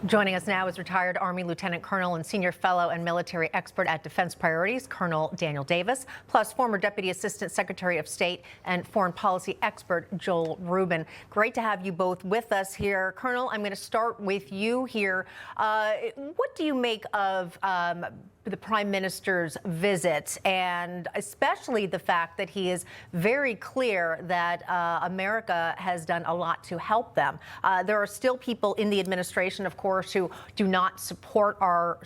Joining us now is retired Army Lieutenant Colonel and Senior Fellow and Military Expert at Defense Priorities, Colonel Daniel Davis, plus former Deputy Assistant Secretary of State and Foreign Policy Expert Joel Rubin. Great to have you both with us here. Colonel, I'm going to start with you here. What do you make of the Prime Minister's visit, and especially the fact that he is very clear that America has done a lot to help them? There are still people in the administration, of course, who do not support our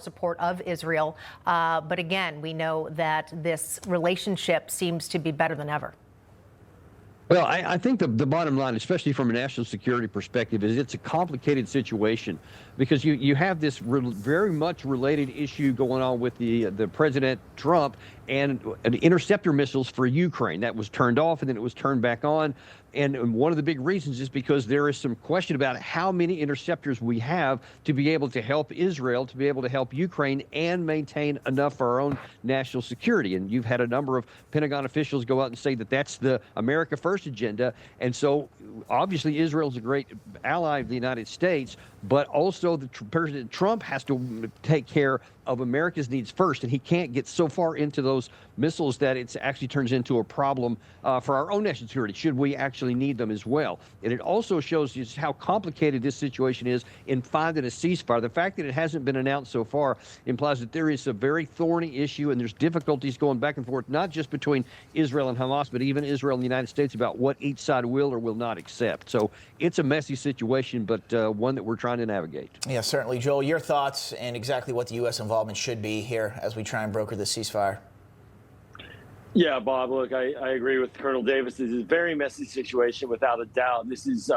support of Israel. But again, we know that this relationship seems to be better than ever. Well, I think the bottom line, especially from a national security perspective, is it's a complicated situation because you have this very much related issue going on with the President Trump and interceptor missiles for Ukraine. That was turned off and then it was turned back on. And one of the big reasons is because there is some question about how many interceptors we have to be able to help Israel, to be able to help Ukraine, and maintain enough for our own national security. And you've had a number of Pentagon officials go out and say that that's the America First agenda. And so obviously Israel's a great ally of the United States, but also President Trump has to take care of America's needs first, and he can't get so far into those missiles that it actually turns into a problem for our own national security, should we actually need them as well. And it also shows just how complicated this situation is in finding a ceasefire. The fact that it hasn't been announced so far implies that there is a very thorny issue, and there's difficulties going back and forth, not just between Israel and Hamas, but even Israel and the United States about what each side will or will not accept. So it's a messy situation, but one that we're trying to navigate. Yeah, certainly. Joel, your thoughts and exactly what the U.S. involvement should be here as we try and broker the ceasefire. Yeah, Bob, look, I agree with Colonel Davis. This is a very messy situation, without a doubt. This is,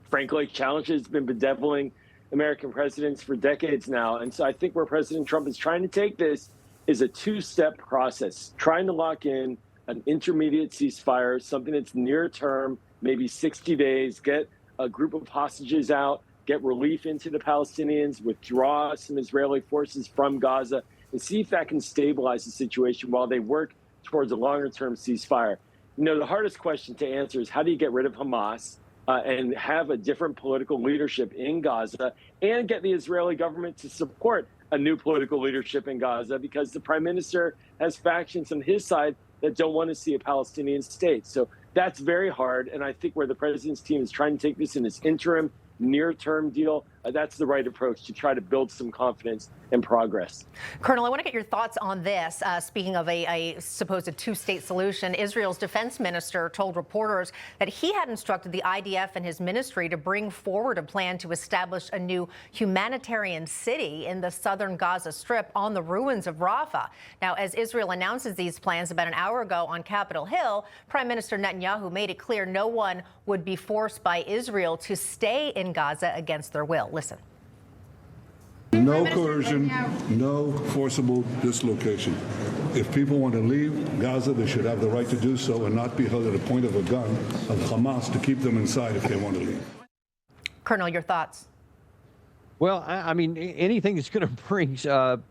frankly, a challenge that's been bedeviling American presidents for decades now. And so I think where President Trump is trying to take this is a two-step process, trying to lock in an intermediate ceasefire, something that's near term, maybe 60 days, get a group of hostages out, get relief into the Palestinians, withdraw some Israeli forces from Gaza, and see if that can stabilize the situation while they work towards a longer-term ceasefire. You know, the hardest question to answer is how do you get rid of Hamas and have a different political leadership in Gaza and get the Israeli government to support a new political leadership in Gaza, because the prime minister has factions on his side that don't want to see a Palestinian state. So that's very hard, and I think where the president's team is trying to take this in this interim, near-term deal, that's the right approach to try to build some confidence and progress. Colonel, I want to get your thoughts on this. Speaking of a supposed two-state solution, Israel's defense minister told reporters that he had instructed the IDF and his ministry to bring forward a plan to establish a new humanitarian city in the southern Gaza Strip on the ruins of Rafah. Now, as Israel announces these plans about an hour ago on Capitol Hill, Prime Minister Netanyahu made it clear no one would be forced by Israel to stay in Gaza against their will. Listen. No coercion, no forcible dislocation. If people want to leave Gaza, they should have the right to do so and not be held at a point of a gun of Hamas to keep them inside if they want to leave. Colonel, your thoughts? Well, I mean, anything that's going to bring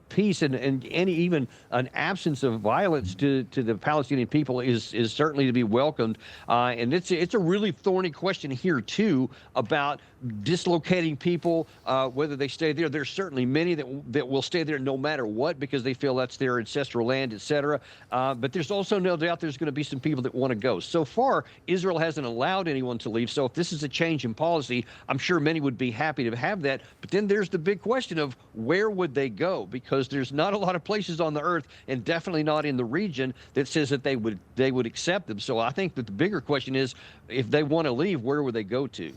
peace and any even an absence of violence to the Palestinian people is certainly to be welcomed. And it's a really thorny question here, too, about dislocating people, whether they stay there. There's certainly many that will stay there no matter what because they feel that's their ancestral land, et cetera. But there's also no doubt there's going to be some people that want to go. So far, Israel hasn't allowed anyone to leave. So if this is a change in policy, I'm sure many would be happy to have that. But then there's the big question of where would they go? Because there's not a lot of places on the earth, and definitely not in the region, that says that they would accept them. So I think that the bigger question is, if they want to leave, where would they go to?